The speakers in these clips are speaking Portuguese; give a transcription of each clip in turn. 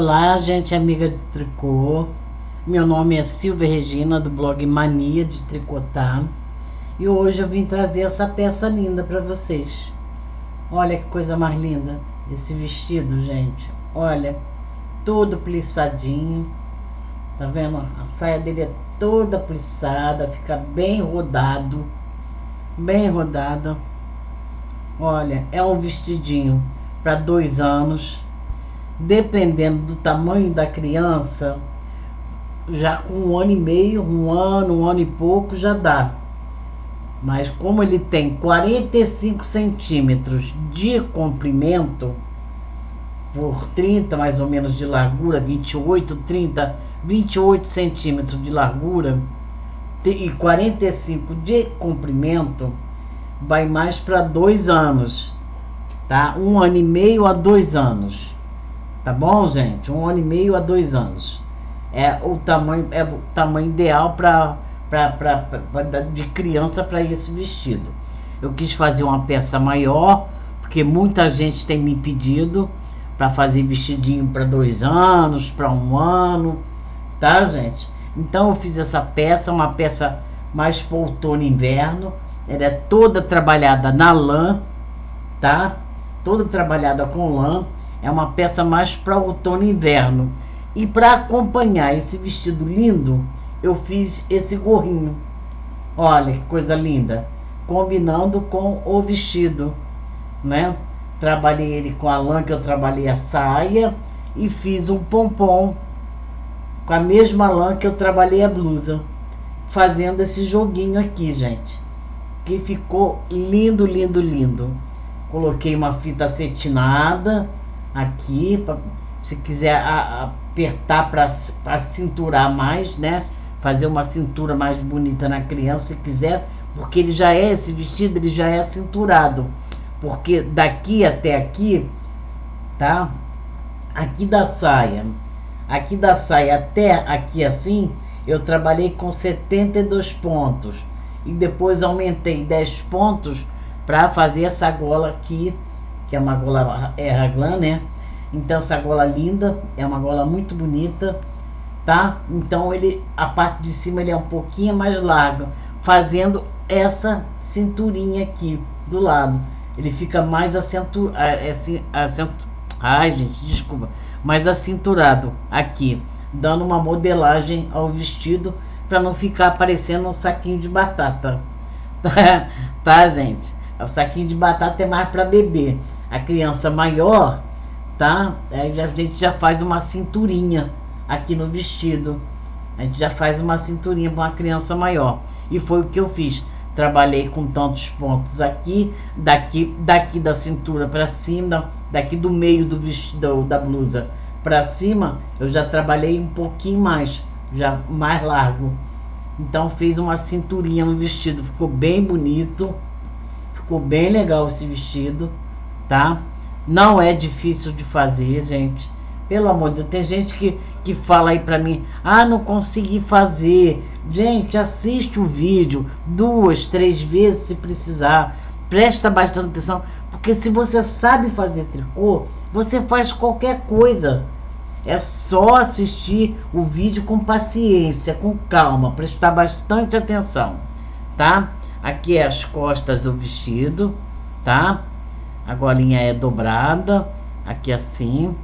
Olá, gente amiga de tricô. Meu nome é Silvia Regina, do blog Mania de Tricotar. E hoje eu vim trazer essa peça linda para vocês. Olha que coisa mais linda esse vestido, gente. Olha, todo plissadinho. Tá vendo? A saia dele é toda plissada, fica bem rodado. Bem rodada. Olha, é um vestidinho para 2 anos. Dependendo do tamanho da criança, já com 1 ano e meio, 1 ano e pouco já dá. Mas como ele tem 45 centímetros de comprimento, por 30 mais ou menos de largura, 28 centímetros de largura e 45 de comprimento, vai mais para 2 anos, tá? 1 ano e meio a 2 anos. Tá bom, gente? 1 ano e meio a 2 anos. É o tamanho ideal de criança para esse vestido. Eu quis fazer uma peça maior, porque muita gente tem me pedido para fazer vestidinho para 2 anos, para 1 ano, tá, gente? Então eu fiz essa peça, uma peça mais para outono e inverno. Ela é toda trabalhada na lã, tá? Toda trabalhada com lã. É uma peça mais para outono e inverno. E para acompanhar esse vestido lindo, eu fiz esse gorrinho. Olha que coisa linda. Combinando com o vestido, né? Trabalhei ele com a lã que eu trabalhei a saia. E fiz um pompom com a mesma lã que eu trabalhei a blusa. Fazendo esse joguinho aqui, gente. Que ficou lindo, lindo, lindo. Coloquei uma fita acetinada aqui, se quiser apertar para cinturar mais, né? Fazer uma cintura mais bonita na criança, se quiser, porque ele já é, esse vestido, ele já é cinturado. Porque daqui até aqui, tá? Aqui da saia até aqui assim, eu trabalhei com 72 pontos. E depois aumentei 10 pontos para fazer essa gola aqui, que é uma gola raglan, né? Então essa gola linda, é uma gola muito bonita, tá? Então a parte de cima ele é um pouquinho mais largo, fazendo essa cinturinha aqui do lado. Ele fica mais mais acinturado aqui, dando uma modelagem ao vestido para não ficar parecendo um saquinho de batata. Tá, gente? O saquinho de batata é mais para bebê. A criança maior, tá? Aí a gente já faz uma cinturinha aqui no vestido. A gente já faz uma cinturinha para uma criança maior. E foi o que eu fiz. Trabalhei com tantos pontos aqui, daqui da cintura para cima, daqui do meio do vestido, da blusa para cima, eu já trabalhei um pouquinho mais, já mais largo. Então fiz uma cinturinha no vestido, ficou bem bonito. Ficou bem legal esse vestido, tá? Não é difícil de fazer, gente. Pelo amor de Deus, tem gente que fala aí pra mim, não consegui fazer. Gente, assiste o vídeo 2, 3 vezes se precisar. Presta bastante atenção, porque se você sabe fazer tricô, você faz qualquer coisa. É só assistir o vídeo com paciência, com calma, prestar bastante atenção, tá? Aqui é as costas do vestido, tá? A golinha é dobrada, aqui assim,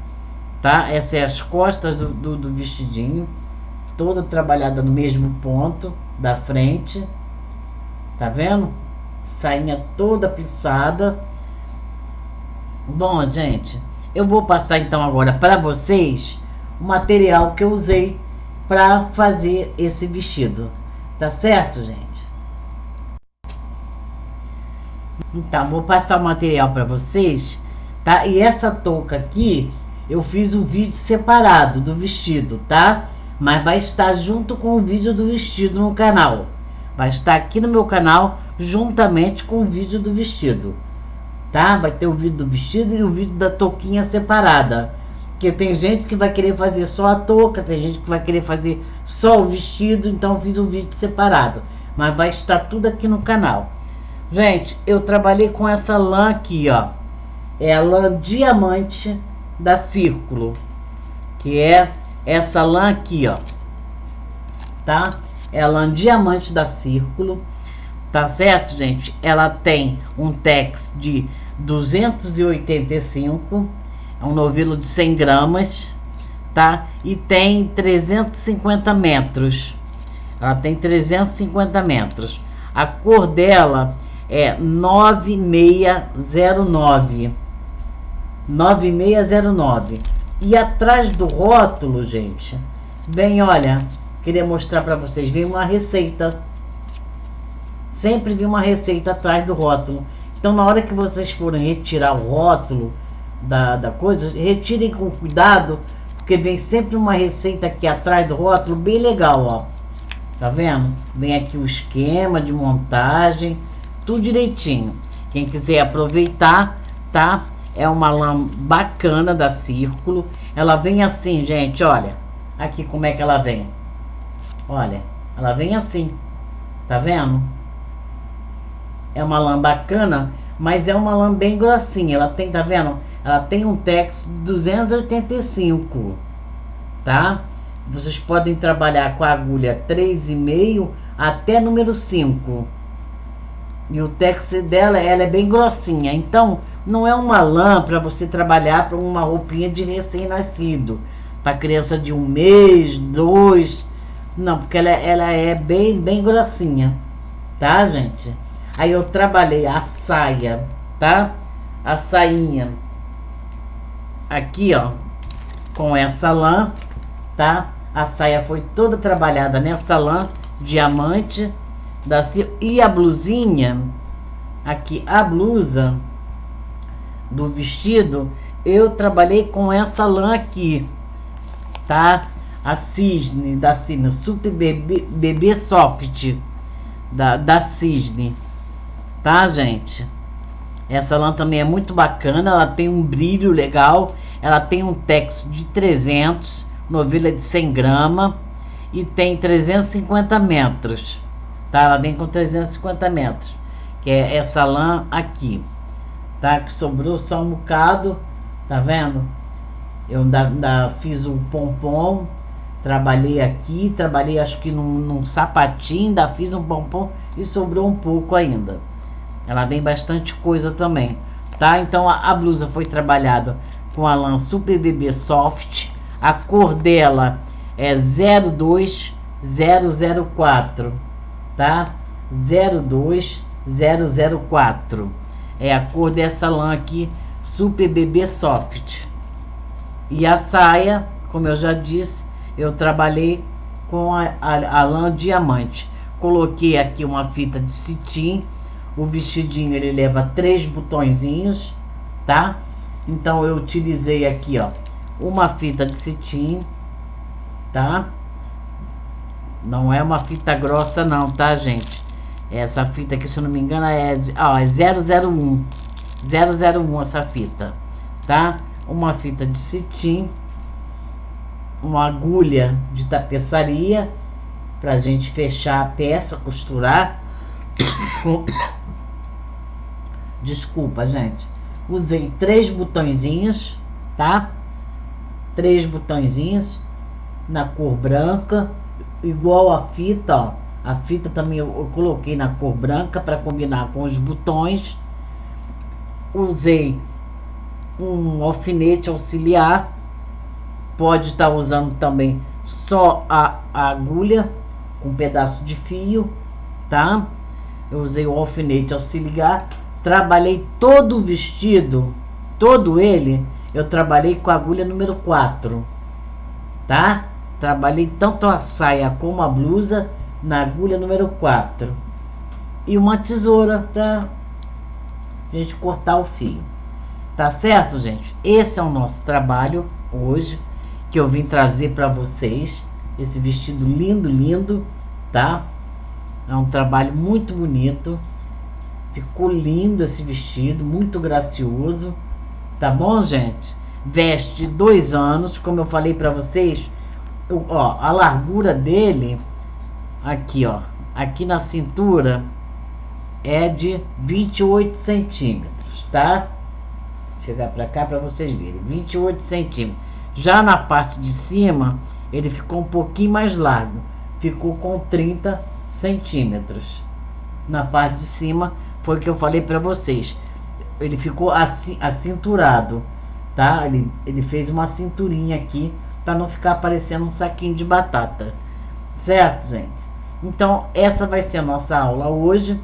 tá? Essa é as costas do vestidinho, toda trabalhada no mesmo ponto da frente, tá vendo? Sainha toda plissada. Bom, gente, eu vou passar então agora para vocês o material que eu usei para fazer esse vestido, tá certo, gente? Então, vou passar o material para vocês, tá? E essa touca aqui, eu fiz o vídeo separado do vestido, tá? Mas vai estar junto com o vídeo do vestido no canal. Vai estar aqui no meu canal, juntamente com o vídeo do vestido, tá? Vai ter o vídeo do vestido e o vídeo da touquinha separada. Porque tem gente que vai querer fazer só a touca, tem gente que vai querer fazer só o vestido, então eu fiz um vídeo separado. Mas vai estar tudo aqui no canal. Gente, eu trabalhei com essa lã aqui, ó. É a lã diamante da Círculo, que é essa lã aqui, ó, tá? É a lã diamante da Círculo, tá certo, gente? Ela tem um tex de 285, é um novelo de 100 gramas, tá? E tem 350 metros. Ela tem 350 metros. A cor dela é 9609. 9609. E atrás do rótulo, gente, vem, olha, queria mostrar para vocês, vem uma receita. Sempre vem uma receita atrás do rótulo. Então, na hora que vocês forem retirar o rótulo da coisa, retirem com cuidado, porque vem sempre uma receita aqui atrás do rótulo, bem legal, ó. Tá vendo? Vem aqui o esquema de montagem, tudo direitinho. Quem quiser aproveitar, tá? É uma lã bacana da Círculo. Ela vem assim, gente, olha. Aqui como é que ela vem. Olha, ela vem assim. Tá vendo? É uma lã bacana, mas é uma lã bem grossinha. Ela tem, tá vendo? Ela tem um tex 285, tá? Vocês podem trabalhar com a agulha 3,5 até número 5. E o tex dela, ela é bem grossinha. Então, não é uma lã para você trabalhar para uma roupinha de recém-nascido. Para criança de 1 mês, 2. Não, porque ela é bem grossinha. Tá, gente? Aí eu trabalhei a saia, tá? A sainha. Aqui, ó. Com essa lã, tá? A saia foi toda trabalhada nessa lã diamante da Círculo. E a blusinha, aqui a blusa do vestido, eu trabalhei com essa lã aqui, tá? A Cisne, da Cisne, Super Bebê Soft, da Cisne, tá, gente? Essa lã também é muito bacana, ela tem um brilho legal, ela tem um tex de 300, novela de 100 gramas e tem 350 metros, tá? Ela vem com 350 metros, que é essa lã aqui, tá? Que sobrou só um bocado, tá vendo? Eu fiz o pompom, trabalhei aqui, trabalhei acho que num sapatinho, ainda fiz um pompom e sobrou um pouco ainda. Ela vem bastante coisa também, tá? Então a blusa foi trabalhada com a lã Super Bebê Soft. A cor dela é 02004, tá? 02004 é a cor dessa lã aqui, Super Bebê Soft. E a saia, como eu já disse, eu trabalhei com a lã diamante. Coloquei aqui uma fita de cetim. O vestidinho ele leva 3 botõezinhos, tá? Então eu utilizei aqui, ó, uma fita de cetim, tá? Não é uma fita grossa não, tá, gente? Essa fita aqui, se eu não me engano, é 001 essa fita, tá? Uma fita de cetim, uma agulha de tapeçaria pra gente fechar a peça, costurar. Desculpa, gente. Usei 3 botõezinhos, tá? 3 botõezinhos na cor branca, igual a fita, ó. A fita também eu coloquei na cor branca para combinar com os botões. Usei um alfinete auxiliar. Pode estar usando também só a agulha com um pedaço de fio, tá? Eu usei o alfinete auxiliar. Trabalhei todo o vestido, todo ele, eu trabalhei com a agulha número 4, tá? Trabalhei tanto a saia como a blusa na agulha número 4. E uma tesoura pra gente cortar o fio. Tá certo, gente? Esse é o nosso trabalho hoje, que eu vim trazer pra vocês. Esse vestido lindo, lindo, tá? É um trabalho muito bonito. Ficou lindo esse vestido, muito gracioso, tá bom, gente? Veste 2 anos, como eu falei pra vocês, ó, a largura dele, aqui, ó, aqui na cintura, é de 28 centímetros, tá? Vou chegar pra cá pra vocês verem, 28 centímetros. Já na parte de cima, ele ficou um pouquinho mais largo. Ficou com 30 centímetros. Na parte de cima, foi o que eu falei para vocês. Ele ficou acinturado, tá? Ele fez uma cinturinha aqui, para não ficar parecendo um saquinho de batata. Certo, gente? Então, essa vai ser a nossa aula hoje.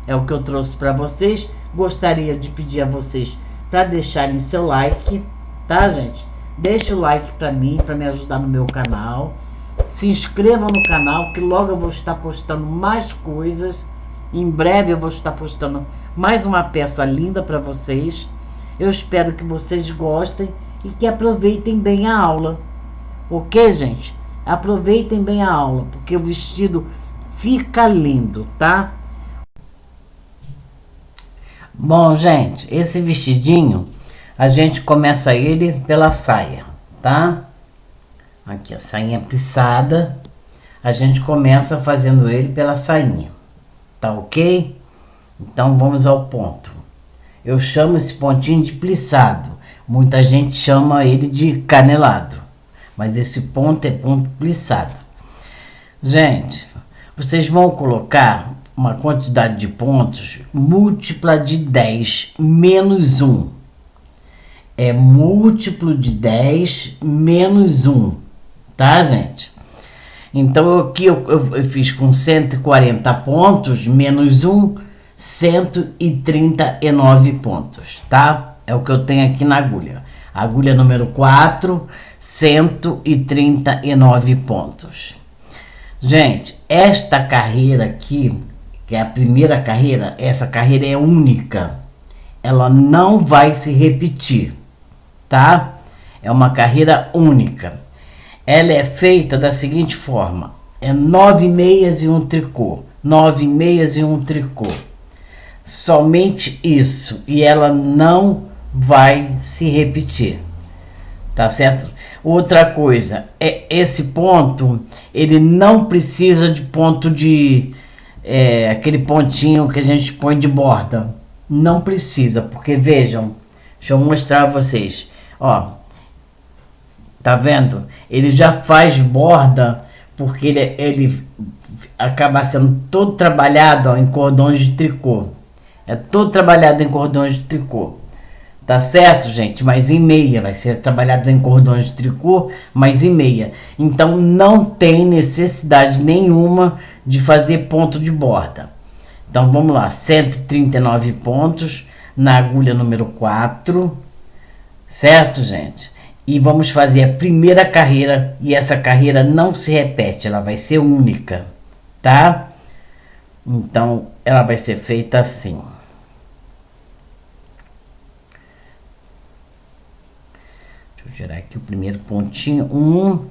É o que eu trouxe para vocês. Gostaria de pedir a vocês para deixarem seu like, tá, gente? Deixa o like para mim, para me ajudar no meu canal. Se inscrevam no canal, que logo eu vou estar postando mais coisas. Em breve eu vou estar postando mais uma peça linda para vocês. Eu espero que vocês gostem e que aproveitem bem a aula. Ok, gente? Aproveitem bem a aula, porque o vestido fica lindo, tá? Bom, gente, esse vestidinho, a gente começa ele pela saia, tá? Aqui a sainha plissada, a gente começa fazendo ele pela sainha, tá ok? Então vamos ao ponto. Eu chamo esse pontinho de plissado, muita gente chama ele de canelado, mas esse ponto é ponto plissado. Gente, vocês vão colocar uma quantidade de pontos múltipla de 10 menos 1. É múltiplo de 10 menos 1, tá, gente? Então aqui eu fiz com 140 pontos menos 1, 139 pontos, tá? É o que eu tenho aqui na agulha. Agulha número 4, 139 pontos. Gente, esta carreira aqui, que é a primeira carreira, essa carreira é única. Ela não vai se repetir, tá? É uma carreira única. Ela é feita da seguinte forma: é 9 meias e um tricô, 9 meias e um tricô. Somente isso, e ela não vai se repetir, tá certo? Outra coisa, esse ponto, ele não precisa de ponto de aquele pontinho que a gente põe de borda. Não precisa, porque vejam, deixa eu mostrar a vocês, ó, tá vendo? Ele já faz borda, porque ele acaba sendo todo trabalhado, ó, em cordões de tricô. É todo trabalhado em cordões de tricô. Tá certo, gente? Mas em meia. Vai ser trabalhado em cordões de tricô, mas em meia. Então não tem necessidade nenhuma de fazer ponto de borda. Então vamos lá. 139 pontos na agulha número 4. Certo, gente? E vamos fazer a primeira carreira. E essa carreira não se repete. Ela vai ser única. Tá? Então ela vai ser feita assim. Vou tirar aqui o primeiro pontinho, 1,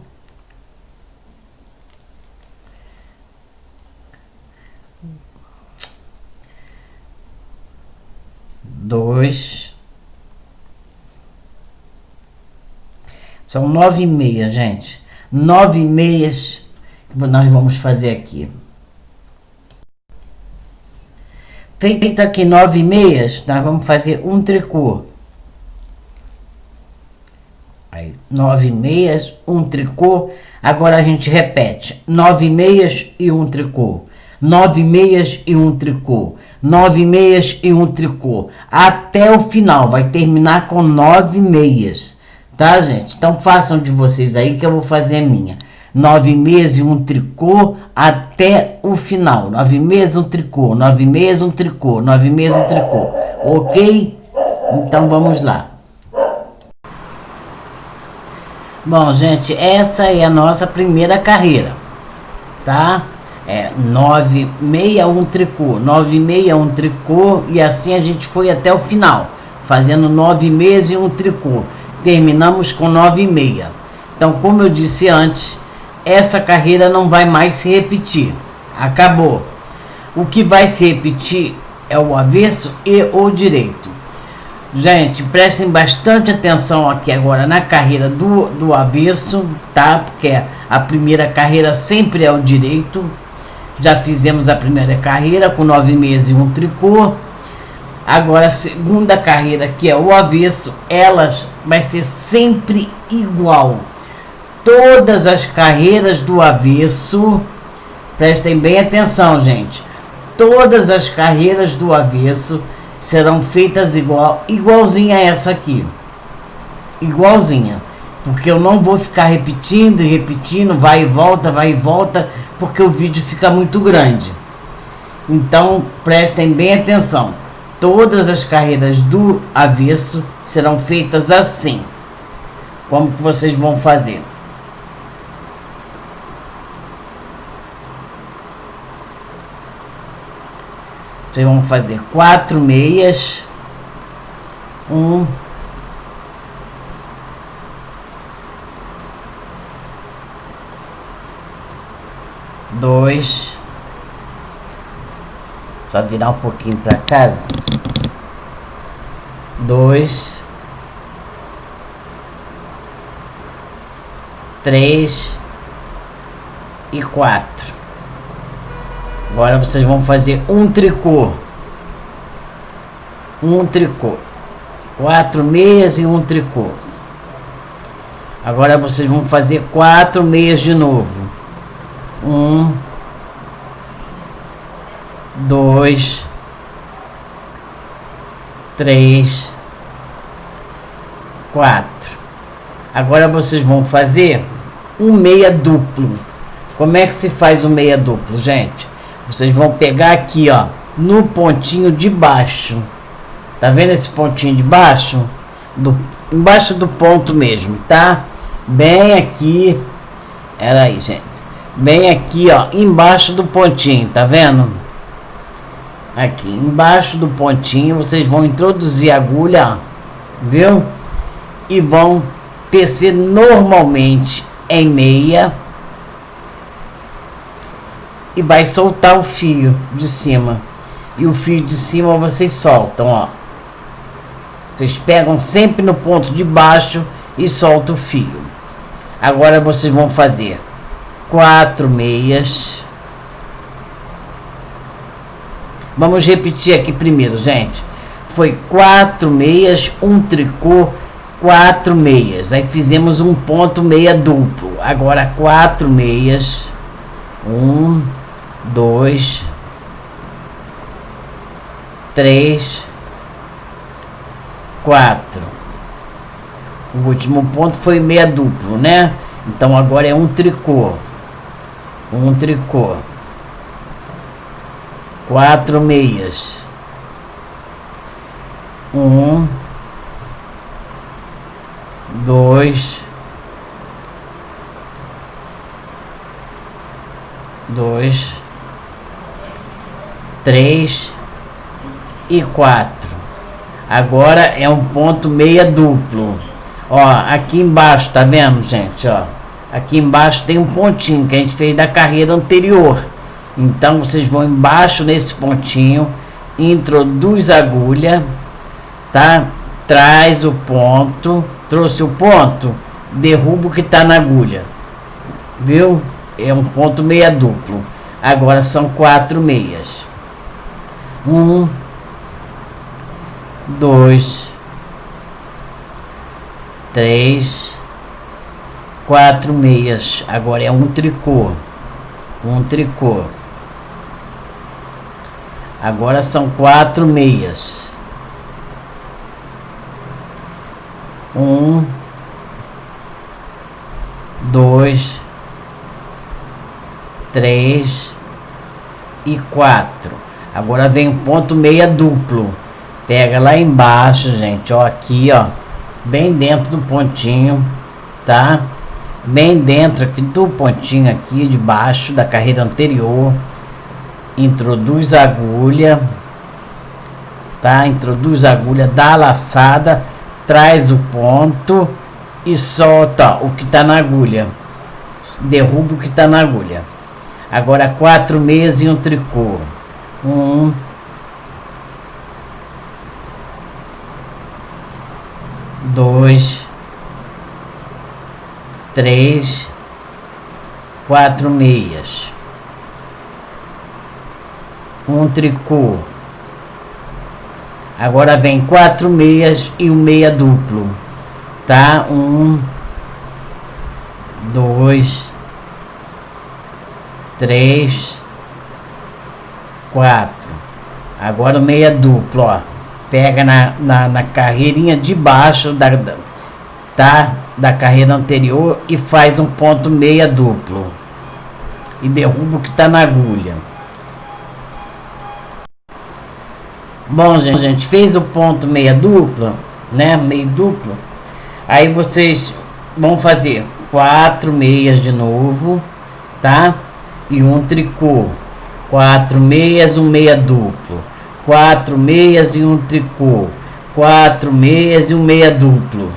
2, são 9 meias, gente, 9 meias que nós vamos fazer aqui. Feito aqui 9 meias, nós vamos fazer um tricô. Aí, 9 meias, um tricô. Agora a gente repete: 9 meias e um tricô, 9 meias e um tricô, 9 meias e um tricô, até o final. Vai terminar com 9 meias, tá, gente? Então façam de vocês aí que eu vou fazer a minha. 9 meias e um tricô até o final. 9 meias, um tricô, 9 meias, um tricô, 9 meias, um tricô. Ok? Então vamos lá. Bom, gente, essa é a nossa primeira carreira, tá? É 9 meia, um tricô, 9 meia, um tricô, e assim a gente foi até o final, fazendo 9 meias e um tricô. Terminamos com 9 meia. Então, como eu disse antes, essa carreira não vai mais se repetir. Acabou. O que vai se repetir é o avesso e o direito. Gente, prestem bastante atenção aqui agora na carreira do avesso, tá? Porque a primeira carreira sempre é o direito. Já fizemos a primeira carreira com 9 meias e um tricô. Agora a segunda carreira, que é o avesso, elas vai ser sempre igual. Todas as carreiras do avesso, prestem bem atenção, gente. Todas as carreiras do avesso serão feitas igualzinha a essa aqui. Igualzinha. Porque eu não vou ficar repetindo e repetindo, vai e volta, porque o vídeo fica muito grande. Então, prestem bem atenção. Todas as carreiras do avesso serão feitas assim. Como que vocês vão fazer? Vocês vão fazer 4 meias. 1, 2, só virar um pouquinho para cá, 2, 3 e 4. Agora vocês vão fazer um tricô. 4 meias e um tricô. Agora vocês vão fazer 4 meias de novo. 1, 2, 3, 4. Agora vocês vão fazer um meia duplo. Como é que se faz o meia duplo, gente? Vocês vão pegar aqui, ó, no pontinho de baixo. Tá vendo esse pontinho de baixo? Embaixo do ponto mesmo, tá? Bem aqui. Era aí, gente. Bem aqui, ó, embaixo do pontinho, tá vendo? Aqui, embaixo do pontinho, vocês vão introduzir a agulha, ó, viu? E vão tecer normalmente em meia. E vai soltar o fio de cima. E o fio de cima vocês soltam, ó. Vocês pegam sempre no ponto de baixo e soltam o fio. Agora vocês vão fazer 4 meias. Vamos repetir aqui primeiro, gente. Foi 4 meias, um tricô, 4 meias. Aí fizemos um ponto meia duplo. Agora 4 meias. 1, 2, 3, 4. O último ponto foi meia duplo, né? Então agora é um tricô. 4 meias. 1, 2, 3 e 4. Agora é um ponto meia duplo. Ó, aqui embaixo, tá vendo, gente? Ó, aqui embaixo tem um pontinho que a gente fez da carreira anterior. Então vocês vão embaixo nesse pontinho, introduz a agulha, tá? Traz o ponto, trouxe o ponto, derruba o que tá na agulha, viu? É um ponto meia duplo. Agora são 4 meias. 1, 2, 3, 4 meias. Agora é um tricô. Agora são 4 meias. 1, 2, 3 e 4. Agora vem um ponto meia duplo. Pega lá embaixo, gente, ó, aqui, ó, bem dentro do pontinho, tá? Bem dentro aqui do pontinho aqui de baixo da carreira anterior. Introduz a agulha, tá? Introduz a agulha, dá a laçada, traz o ponto e solta o que tá na agulha. Derruba o que tá na agulha. Agora 4 meias e um tricô. 1, 2, 3, 4 meias. Um tricô. Agora vem 4 meias e um meia duplo, tá? 1, 2, 3, 4. Agora o meia duplo, ó. Pega na carreirinha de baixo da carreira anterior e faz um ponto meia duplo. E derruba o que tá na agulha. Bom, gente, fez o ponto meia dupla, né? Meio duplo. Aí vocês vão fazer 4 meias de novo, tá? E um tricô. 4 meias, um meia duplo. 4 meias e um tricô. 4 meias e um meia duplo.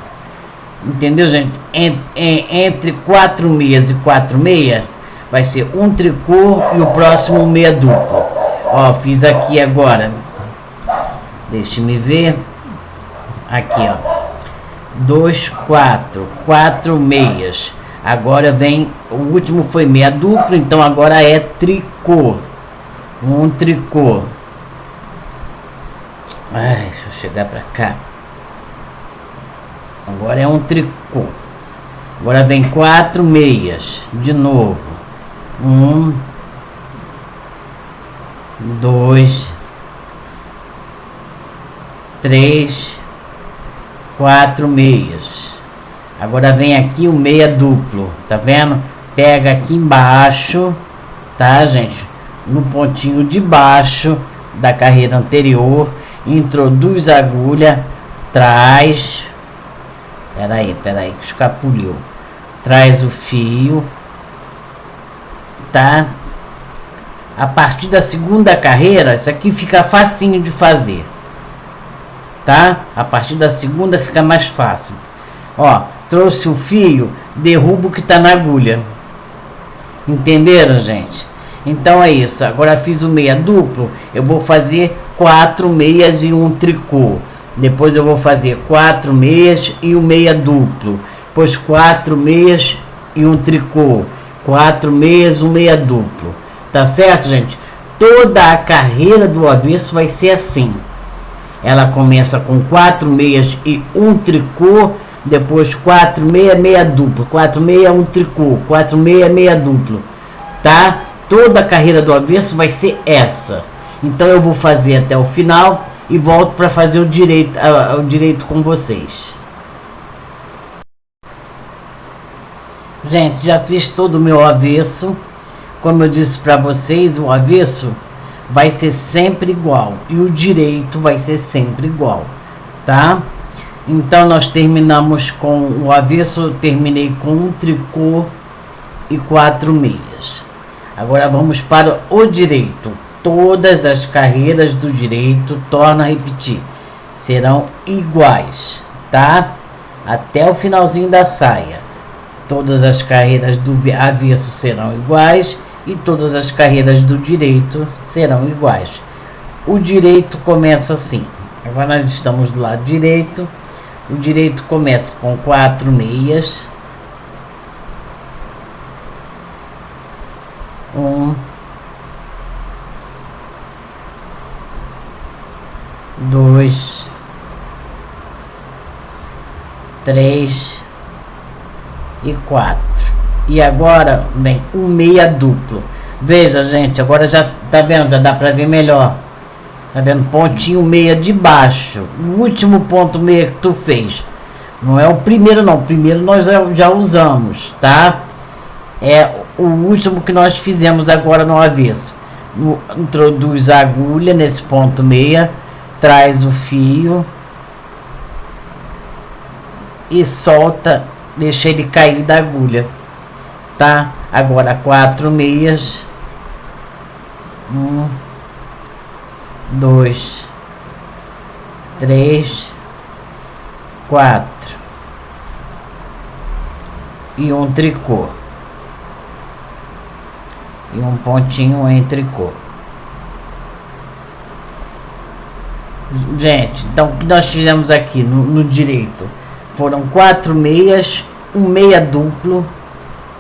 Entendeu, gente? Entre 4 meias e 4 meias vai ser um tricô e o próximo um meia duplo. Ó, fiz aqui agora. Deixe-me ver. Aqui, ó. 2, 4. 4 meias. Agora vem. O último foi meia duplo, então agora é tricô. Um tricô. Ai, deixa eu chegar pra cá. Agora é um tricô. Agora vem 4 meias. De novo. 1, 2, 3, 4 meias. Agora vem aqui o meia duplo, tá vendo? Pega aqui embaixo, tá, gente? No pontinho de baixo da carreira anterior, introduz a agulha, traz. Peraí, que escapuliu. Traz o fio, tá? A partir da segunda carreira, isso aqui fica facinho de fazer. Tá? A partir da segunda fica mais fácil. Ó, trouxe o fio, derruba o que tá na agulha. Entenderam, gente? Então é isso. Agora fiz o meia duplo, eu vou fazer 4 meias e um tricô. Depois eu vou fazer 4 meias e um meia duplo. Depois 4 meias e um tricô. 4 meias, um meia duplo. Tá certo, gente? Toda a carreira do avesso vai ser assim. Ela começa com 4 meias e um tricô, depois 4 meia, meia duplo, 4 meia, um tricô, 4 meia, meia duplo, tá? Toda a carreira do avesso vai ser essa. Então eu vou fazer até o final e volto para fazer o direito com vocês. Gente, já fiz todo o meu avesso. Como eu disse para vocês, o avesso vai ser sempre igual e o direito vai ser sempre igual, tá? Então nós terminamos com o avesso, eu terminei com um tricô e 4 meias. Agora vamos para o direito. Todas as carreiras do direito, torna a repetir, serão iguais, tá? Até o finalzinho da saia. Todas as carreiras do avesso serão iguais e todas as carreiras do direito serão iguais. O direito começa assim. Agora nós estamos do lado direito. O direito começa com 4 meias. 1, 2, 3 e 4. E agora vem um meia duplo. Veja, gente, agora já tá vendo, já dá para ver melhor. Tá vendo? Pontinho meia de baixo. O último ponto meia que tu fez. Não é o primeiro não. O primeiro nós já usamos, tá? É o último que nós fizemos agora no avesso. Introduz a agulha nesse ponto meia, traz o fio e solta, deixa ele cair da agulha, tá? Agora 4 meias. 1, 2, 3, 4 e um tricô e um pontinho em tricô. Gente, então o que nós fizemos aqui no direito foram 4 meias, um meia duplo,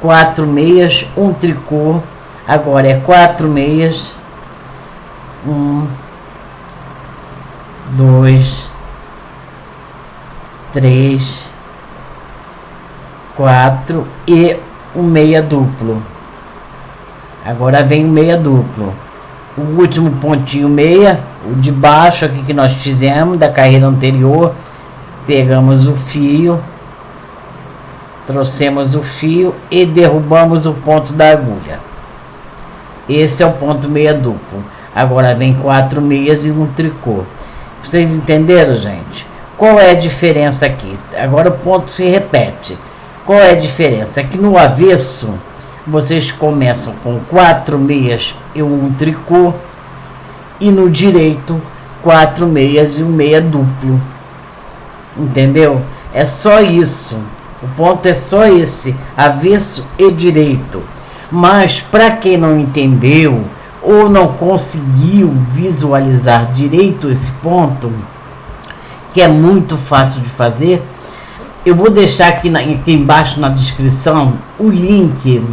4 meias, um tricô. Agora é 4 meias, 1, 2, 3, 4 e um meia duplo. Agora vem o meia duplo. O último pontinho meia, o de baixo aqui que nós fizemos da carreira anterior. Pegamos o fio, trouxemos o fio e derrubamos o ponto da agulha. Esse é o ponto meia duplo. Agora vem 4 meias e um tricô. Vocês entenderam, gente? Qual é a diferença aqui? Agora o ponto se repete. Qual é a diferença? É que no avesso vocês começam com 4 meias e um tricô, e no direito 4 meias e um meia duplo. Entendeu? É só isso. O ponto é só esse, avesso e direito. Mas para quem não entendeu ou não conseguiu visualizar direito esse ponto, que é muito fácil de fazer, eu vou deixar aqui embaixo na descrição o link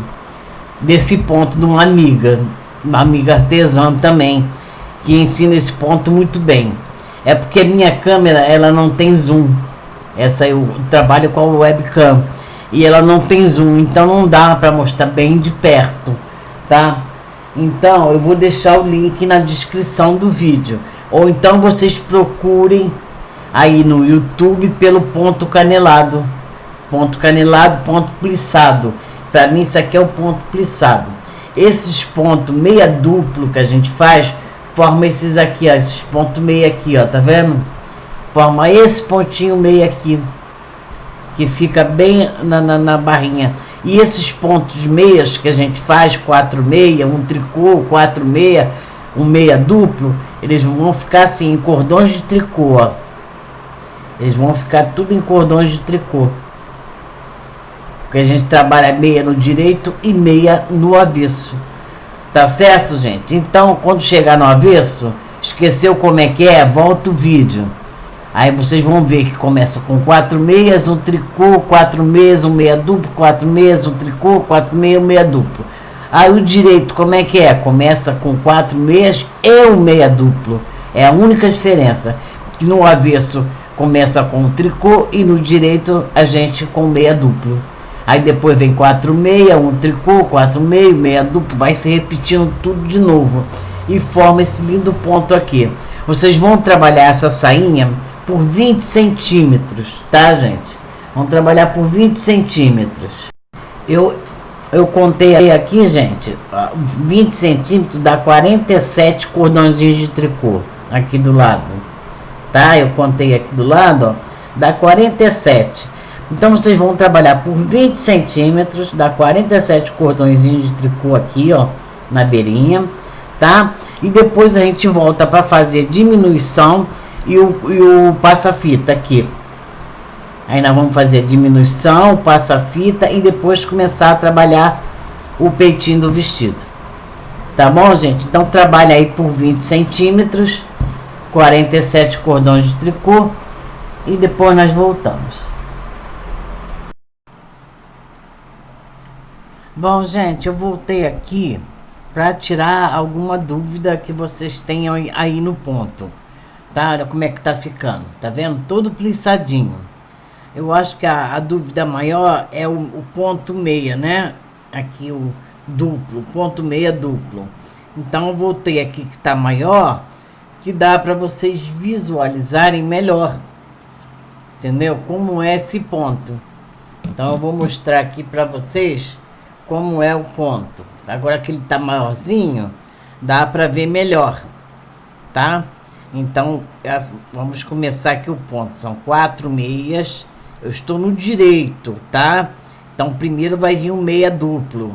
desse ponto de uma amiga artesã também, que ensina esse ponto muito bem. É porque a minha câmera, ela não tem zoom. Essa eu trabalho com a webcam e ela não tem zoom, então não dá para mostrar bem de perto, tá? Então eu vou deixar o link na descrição do vídeo, ou então vocês procurem aí no YouTube pelo ponto canelado, ponto plissado. Para mim isso aqui é o ponto plissado. Esses pontos meia duplo que a gente faz forma esses aqui, ó, esses pontos meia aqui, ó, tá vendo? Forma esse pontinho meia aqui, que fica bem na barrinha. E esses pontos meias que a gente faz, 4 meia, um tricô, 4 meia, um meia duplo, eles vão ficar assim em cordões de tricô, ó. Eles vão ficar tudo em cordões de tricô, porque a gente trabalha meia no direito e meia no avesso. Tá certo, gente? Então, quando chegar no avesso, esqueceu como é que é? Volta o vídeo. Aí vocês vão ver que começa com 4 meias, um tricô, 4 meias, um meia duplo, 4 meias, um tricô, 4 meias, um meia duplo. Aí o direito, como é que é? Começa com 4 meias e um meia duplo. É a única diferença. Que no avesso começa com um tricô e no direito a gente com meia duplo. Aí depois vem 4 meia, um tricô, 4 meia, meia duplo, vai se repetindo tudo de novo e forma esse lindo ponto aqui. Vocês vão trabalhar essa sainha por 20 centímetros, tá, gente? Vamos trabalhar por 20 centímetros. Eu contei aqui, gente, 20 centímetros dá 47 cordãozinhos de tricô aqui do lado, tá? Eu contei aqui do lado, ó, dá 47. Então vocês vão trabalhar por 20 centímetros, dá 47 cordõezinhos de tricô aqui, ó, na beirinha, tá? E depois a gente volta para fazer diminuição e o passa-fita aqui. Aí nós vamos fazer a diminuição, passa-fita e depois começar a trabalhar o peitinho do vestido. Tá bom, gente? Então trabalha aí por 20 centímetros, 47 cordões de tricô e depois nós voltamos. Bom, gente, eu voltei aqui para tirar alguma dúvida que vocês tenham aí no ponto. Tá? Olha como é que tá ficando. Tá vendo? Todo plissadinho. Eu acho que a dúvida maior é o ponto meia, né? Aqui o duplo, ponto meia duplo. Então eu voltei aqui que tá maior, que dá para vocês visualizarem melhor. Entendeu? Como é esse ponto. Então eu vou mostrar aqui para vocês como é o ponto. Agora que ele tá maiorzinho, dá para ver melhor, tá? Então vamos começar aqui o ponto. São 4 meias. Eu estou no direito, tá? Então primeiro vai vir um meia duplo.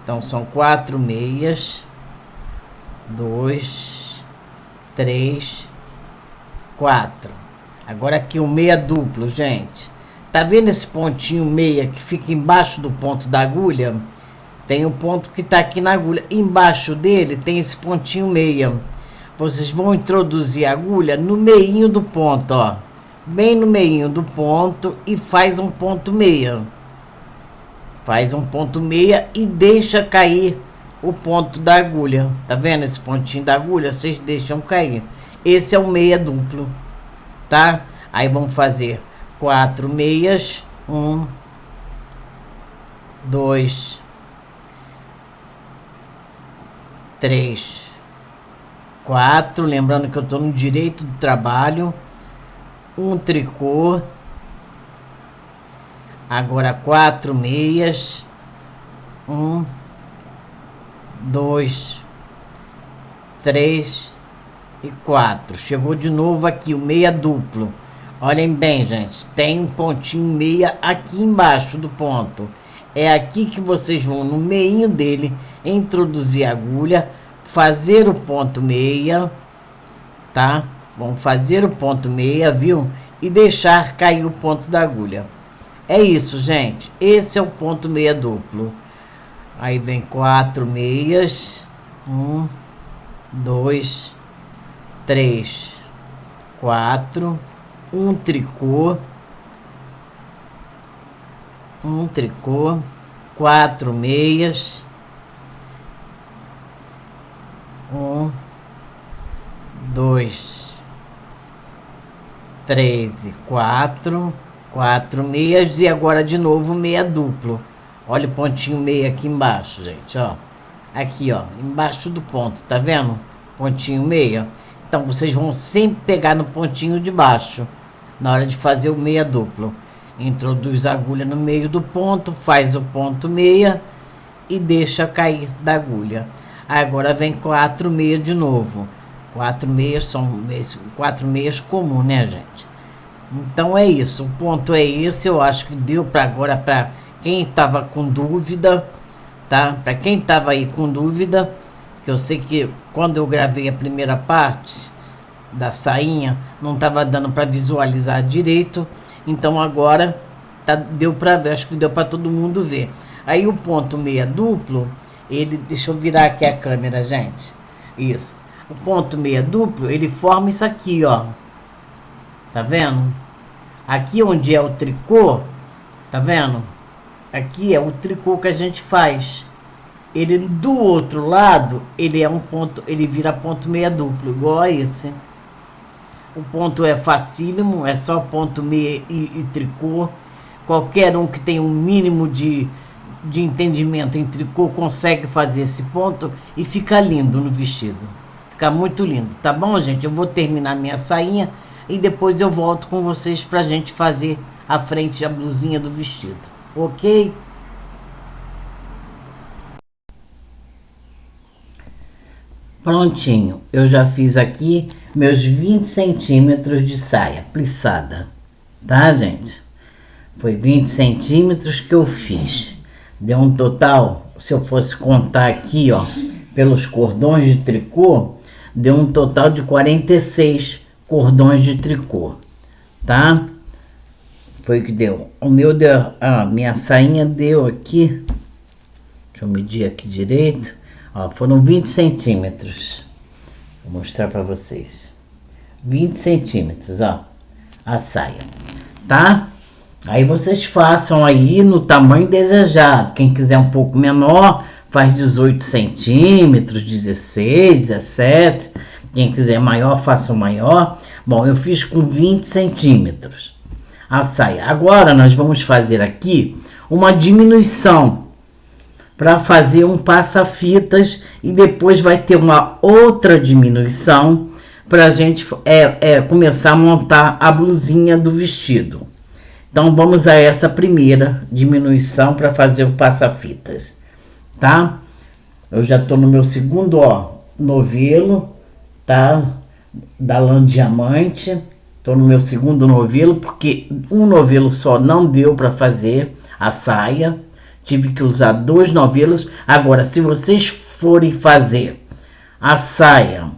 Então são 4 meias, 2, 3, 4. Agora aqui um meia duplo, gente. Tá vendo esse pontinho meia que fica embaixo do ponto da agulha? Tem um ponto que tá aqui na agulha. Embaixo dele tem esse pontinho meia. Vocês vão introduzir a agulha no meinho do ponto, ó. Bem no meinho do ponto e faz um ponto meia. Faz um ponto meia e deixa cair o ponto da agulha. Tá vendo esse pontinho da agulha? Vocês deixam cair. Esse é o meia duplo, tá? Aí vamos fazer 4 meias, 1, 2, 3, 4, lembrando que eu tô no direito do trabalho, um tricô, agora 4 meias, 1, 2, 3 e 4. Chegou de novo aqui o meia duplo. Olhem bem, gente, tem um pontinho meia aqui embaixo do ponto. É aqui que vocês vão no meinho dele introduzir a agulha, fazer o ponto meia, tá? Vão fazer o ponto meia, viu? E deixar cair o ponto da agulha. É isso, gente. Esse é o ponto meia duplo. Aí vem 4 meias. 1, 2, 3, 4. Um tricô. Um tricô. 4 meias. 1, 2, 3 e 4. 4 meias. E agora de novo meia duplo. Olha o pontinho meia aqui embaixo, gente, ó. Aqui, ó, embaixo do ponto, tá vendo? Pontinho meia. Então, vocês vão sempre pegar no pontinho de baixo, na hora de fazer o meia duplo. Introduz a agulha no meio do ponto, faz o ponto meia e deixa cair da agulha. Agora vem 4 meias de novo. 4 meias são 4 meias comum, né, gente? Então é isso, o ponto é esse. Eu acho que deu para agora, para quem estava com dúvida, tá? Para quem estava aí com dúvida, que eu sei que quando eu gravei a primeira parte da sainha, não estava dando para visualizar direito, então agora deu para ver, acho que deu para todo mundo ver. Aí o ponto meia duplo, ele, deixa eu virar aqui a câmera, gente. Isso. O ponto meia duplo, ele forma isso aqui, ó. Tá vendo? Aqui onde é o tricô, tá vendo? Aqui é o tricô que a gente faz. Ele do outro lado, ele é um ponto, ele vira ponto meia duplo, igual a esse. O ponto é facílimo, é só ponto meia e tricô. Qualquer um que tenha um mínimo de entendimento em tricô consegue fazer esse ponto e fica lindo no vestido. Fica muito lindo, tá bom, gente? Eu vou terminar minha sainha e depois eu volto com vocês pra gente fazer a frente, a blusinha do vestido, ok? Prontinho, eu já fiz aqui meus 20 centímetros de saia plissada, tá, gente? Foi 20 centímetros que eu fiz. Deu um total, se eu fosse contar aqui, ó, pelos cordões de tricô, deu um total de 46 cordões de tricô, tá? Foi o que deu. O meu deu, minha sainha deu aqui, deixa eu medir aqui direito, ó, foram 20 centímetros. Vou mostrar pra vocês. 20 centímetros, ó, a saia, tá? Aí vocês façam aí no tamanho desejado. Quem quiser um pouco menor, faz 18 centímetros, 16, 17. Quem quiser maior, faça o maior. Bom, eu fiz com 20 centímetros a saia. Agora nós vamos fazer aqui uma diminuição para fazer um passa-fitas e depois vai ter uma outra diminuição para a gente começar a montar a blusinha do vestido. Então vamos a essa primeira diminuição para fazer o passa-fitas, tá? Eu já tô no meu segundo, ó, novelo, tá? Da lã diamante. Tô no meu segundo novelo porque um novelo só não deu para fazer a saia. Tive que usar 2 novelos. Agora, se vocês forem fazer a saia,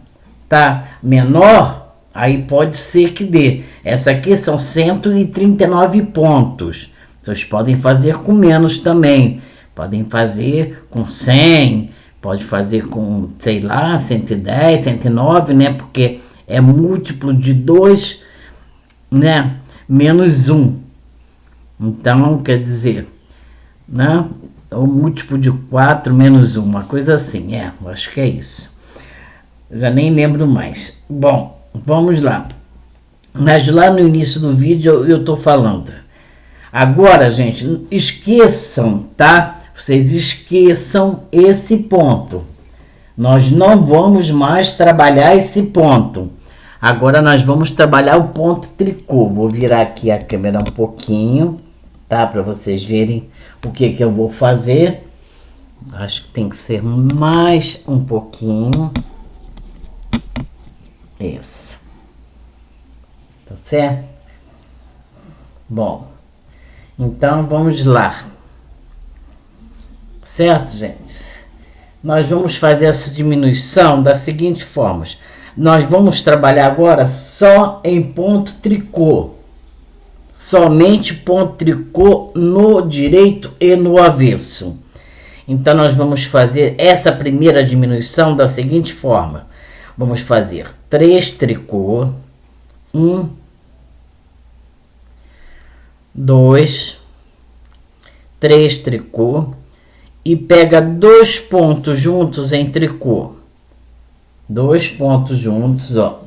tá, menor, aí pode ser que dê. Essa aqui são 139 pontos. Vocês podem fazer com menos também. Podem fazer com 100, pode fazer com, sei lá, 110, 109, né? Porque é múltiplo de 2, né? Menos 1. Então, quer dizer, né? O múltiplo de 4 menos 1, uma coisa assim. Eu acho que é isso. Já nem lembro mais. Bom, vamos lá. Mas lá no início do vídeo eu tô falando. Agora, gente, esqueçam, tá? Vocês esqueçam esse ponto. Nós não vamos mais trabalhar esse ponto. Agora nós vamos trabalhar o ponto tricô. Vou virar aqui a câmera um pouquinho, tá? Para vocês verem o que eu vou fazer. Acho que tem que ser mais um pouquinho. Isso. Tá certo? Bom, então vamos lá. Certo, gente? Nós vamos fazer essa diminuição da seguinte forma. Nós vamos trabalhar agora só em ponto tricô. Somente ponto tricô no direito e no avesso. Então nós vamos fazer essa primeira diminuição da seguinte forma. Vamos fazer 3 tricô, 1, 2, 3 tricô e pega 2 pontos juntos em tricô. 2 pontos juntos, ó.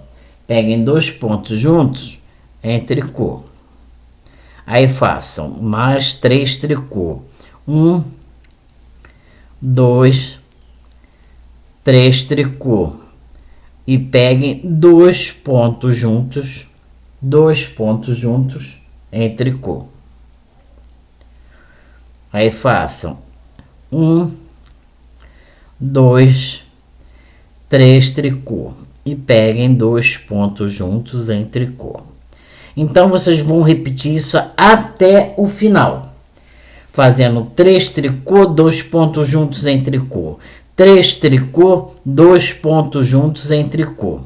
Peguem 2 pontos juntos em tricô. Aí façam mais 3 tricô. 1, 2, 3 tricô. E peguem 2 pontos juntos. 2 pontos juntos em tricô. Aí façam 1, 2, 3 tricô e peguem 2 pontos juntos em tricô. Então vocês vão repetir isso até o final, fazendo 3 tricô, 2 pontos juntos em tricô, 3 tricô, 2 pontos juntos em tricô.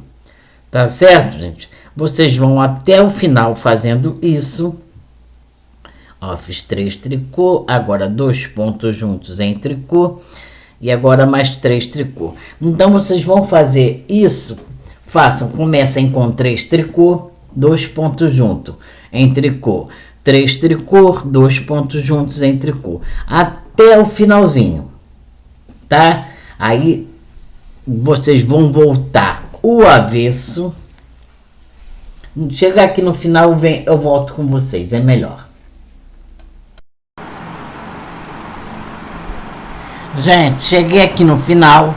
Tá certo, gente? Vocês vão até o final fazendo isso. Ó, fiz 3 tricô, agora 2 pontos juntos em tricô e agora mais 3 tricô. Então vocês vão fazer isso, comecem com 3 tricô, 2 pontos juntos em tricô, 3 tricô, 2 pontos juntos em tricô, até o finalzinho, tá? Aí vocês vão voltar o avesso. Chegar aqui no final, eu volto com vocês, é melhor. Gente, cheguei aqui no final,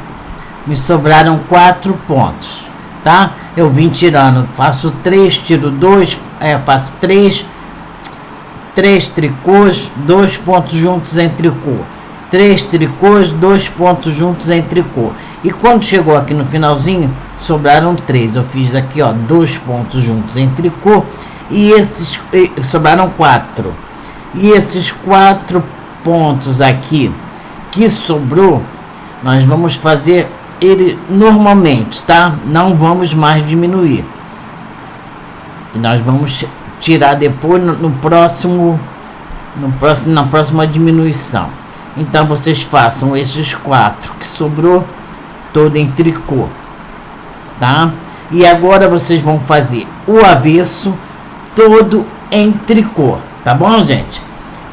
me sobraram 4 pontos, tá? Eu vim tirando, faço 3, tiro 2, faço 3 tricôs, 2 pontos juntos em tricô. 3 tricôs, 2 pontos juntos em tricô. E quando chegou aqui no finalzinho, sobraram 3. Eu fiz aqui, ó, 2 pontos juntos em tricô e esses sobraram 4. E esses 4 pontos aqui que sobrou, nós vamos fazer ele normalmente, tá? Não vamos mais diminuir. E nós vamos tirar depois na próxima diminuição. Então vocês façam esses 4 que sobrou todo em tricô, tá? E agora vocês vão fazer o avesso todo em tricô, tá bom, gente?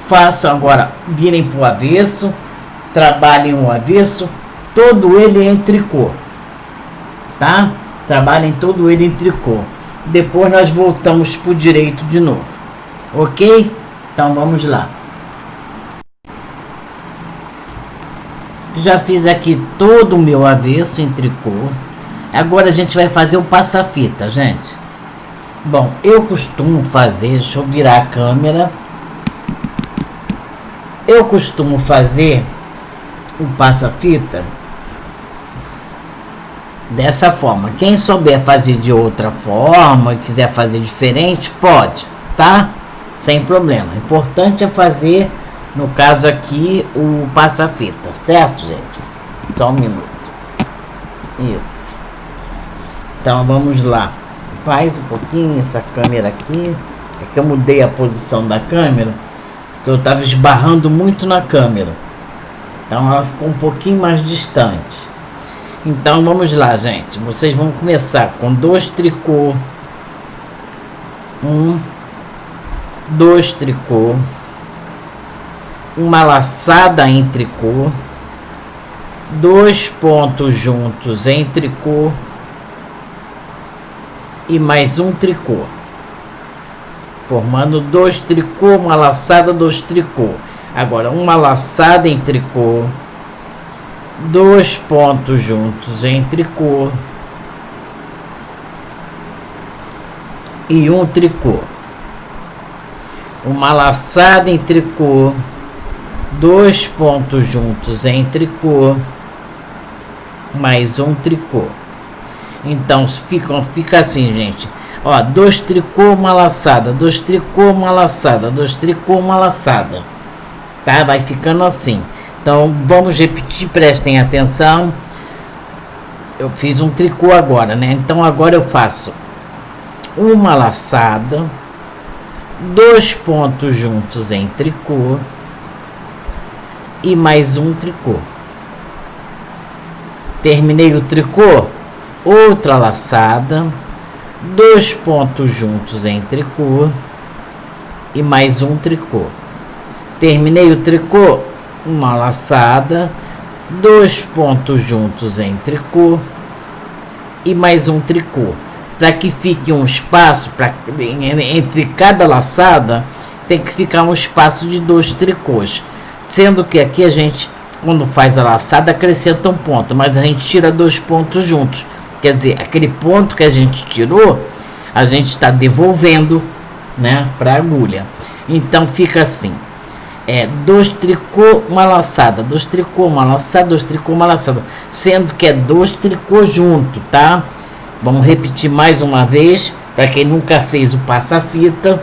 Façam agora, virem pro avesso, trabalhem o avesso, todo ele em tricô, tá? Trabalhem todo ele em tricô. Depois nós voltamos pro direito de novo, ok? Então vamos lá. Já fiz aqui todo o meu avesso em tricô. Agora a gente vai fazer o passa-fita, gente. Bom, eu costumo fazer, deixa eu virar a câmera. Eu costumo fazer o passa-fita dessa forma. Quem souber fazer de outra forma, quiser fazer diferente, pode, tá? Sem problema. O importante é fazer, no caso aqui, o passa-fita, certo, gente? Só um minuto. Isso. Então vamos lá. Faz um pouquinho essa câmera aqui. É que eu mudei a posição da câmera, porque eu estava esbarrando muito na câmera. Então ela ficou um pouquinho mais distante. Então vamos lá, gente. Vocês vão começar com 2 tricô. 1, 2 tricô. Uma laçada em tricô. 2 pontos juntos em tricô. e mais um tricô, formando 2 tricô, uma laçada, 2 tricô. Agora uma laçada em tricô, 2 pontos juntos em tricô e um tricô, uma laçada em tricô, 2 pontos juntos em tricô, mais um tricô. Então fica assim, gente, ó, 2 tricô, uma laçada, 2 tricô, uma laçada, 2 tricô, uma laçada, tá? Vai ficando assim. Então vamos repetir, prestem atenção. Eu fiz um tricô agora, né? Então agora eu faço uma laçada, 2 pontos juntos em tricô e mais um tricô. Terminei o tricô, outra laçada, 2 pontos juntos em tricô e mais um tricô. Terminei o tricô, uma laçada, 2 pontos juntos em tricô e mais um tricô. Para que fique um espaço entre cada laçada, tem que ficar um espaço de 2 tricôs, sendo que aqui a gente, quando faz a laçada, acrescenta um ponto, mas a gente tira 2 pontos juntos. Quer dizer, aquele ponto que a gente tirou, a gente está devolvendo, né, para a agulha. Então fica assim: 2 tricô, uma laçada, 2 tricô, uma laçada, 2 tricô, uma laçada, sendo que é 2 tricô junto, tá? Vamos repetir mais uma vez, para quem nunca fez o passa-fita,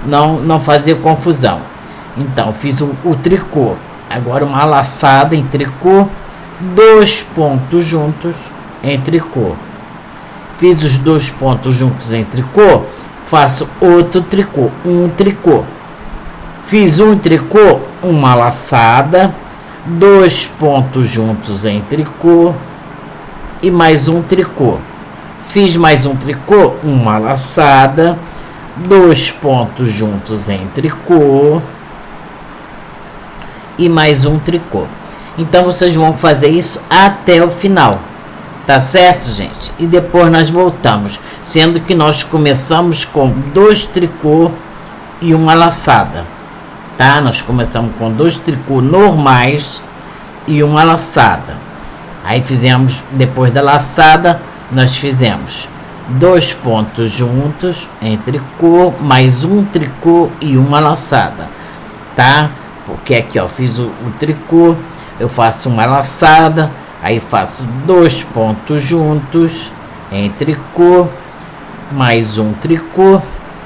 não fazer confusão. Então, fiz o tricô, agora uma laçada em tricô, 2 pontos juntos em tricô. Fiz os 2 pontos juntos em tricô, faço outro tricô, um tricô. Fiz um tricô, uma laçada, 2 pontos juntos em tricô e mais um tricô. Fiz mais um tricô, uma laçada, 2 pontos juntos em tricô e mais um tricô. Então vocês vão fazer isso até o final, tá certo, gente? E depois nós voltamos, sendo que nós começamos com 2 tricô e uma laçada, tá? Nós começamos com 2 tricô normais e uma laçada. Aí fizemos, depois da laçada, nós fizemos 2 pontos juntos em tricô, mais um tricô e uma laçada, tá? Porque aqui, ó, fiz o tricô, eu faço uma laçada, aí faço 2 pontos juntos em tricô, mais um tricô,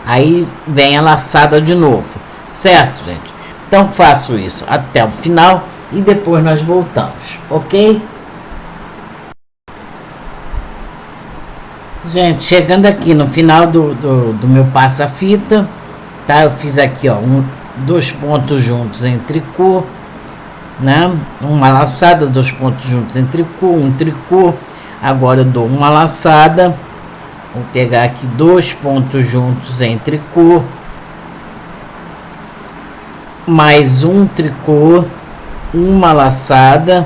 aí vem a laçada de novo, certo, gente? Então faço isso até o final e depois nós voltamos, ok? Gente, chegando aqui no final do meu passa-fita, tá? Eu fiz aqui, ó, 2 pontos juntos em tricô, né? Uma laçada, 2 pontos juntos em tricô, um tricô. Agora eu dou uma laçada, vou pegar aqui 2 pontos juntos em tricô, mais um tricô, uma laçada,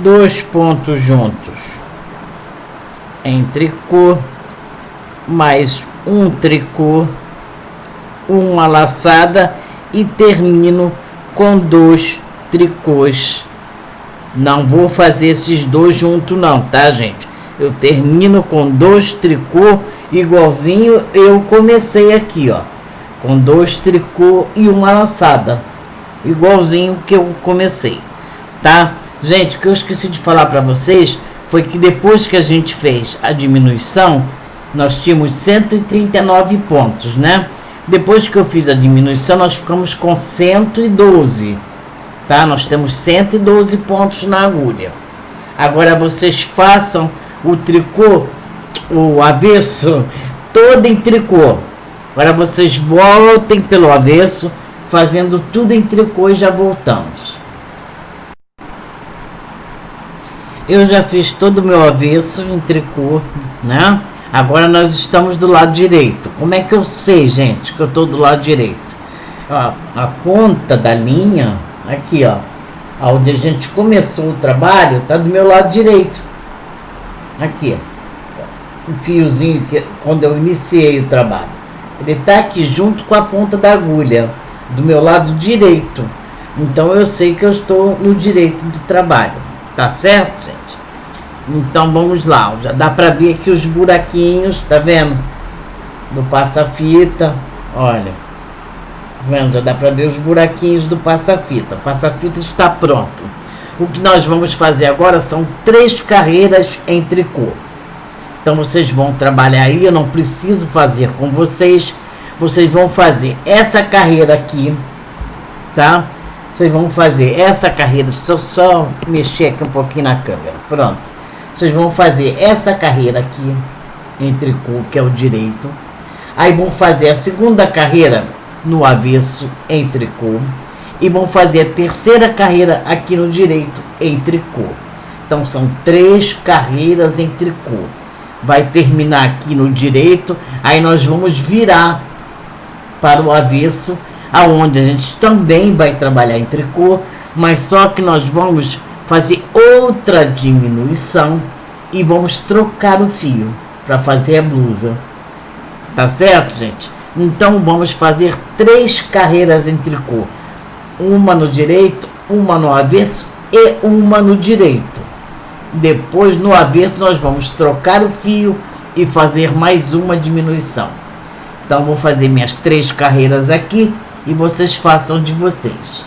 2 pontos juntos em tricô, mais um tricô, uma laçada e termino com 2 tricôs. Não vou fazer esses 2 juntos não, tá, gente? Eu termino com 2 tricô igualzinho eu comecei aqui, ó, com 2 tricô e uma laçada, igualzinho que eu comecei, tá? Gente, o que eu esqueci de falar para vocês foi que depois que a gente fez a diminuição, nós tínhamos 139 pontos, né? Depois que eu fiz a diminuição, nós ficamos com 112, tá? Nós temos 112 pontos na agulha. Agora vocês façam o tricô, o avesso, todo em tricô. Agora vocês voltem pelo avesso, fazendo tudo em tricô e já voltamos. Eu já fiz todo o meu avesso em tricô, né? Agora nós estamos do lado direito. Como é que eu sei, gente, que eu estou do lado direito? Ó, a ponta da linha, aqui, ó, onde a gente começou o trabalho, tá do meu lado direito. Aqui, ó. o fiozinho que quando eu iniciei o trabalho. Ele está aqui junto com a ponta da agulha, do meu lado direito. Então eu sei que eu estou no direito do trabalho. Tá certo, gente? Então vamos lá. Já dá para ver aqui os buraquinhos, tá vendo? Do passa-fita. Olha. Tá vendo? Já dá para ver os buraquinhos do passa-fita. O passa-fita está pronto. O que nós vamos fazer agora são 3 carreiras em tricô. Então vocês vão trabalhar aí, eu não preciso fazer com vocês. Vocês vão fazer essa carreira aqui, tá? Vocês vão fazer essa carreira, só mexer aqui um pouquinho na câmera, pronto. Vocês vão fazer essa carreira aqui, em tricô, que é o direito. Aí vão fazer a segunda carreira no avesso, em tricô. E vão fazer a terceira carreira aqui no direito, em tricô. Então são 3 carreiras em tricô. Vai terminar aqui no direito, aí nós vamos virar para o avesso, aonde a gente também vai trabalhar em tricô, mas só que nós vamos fazer outra diminuição e vamos trocar o fio para fazer a blusa. Tá certo, gente? Então vamos fazer 3 carreiras em tricô, uma no direito, uma no avesso e uma no direito. Depois no avesso nós vamos trocar o fio e fazer mais uma diminuição. Então vou fazer minhas 3 carreiras aqui e vocês façam de vocês.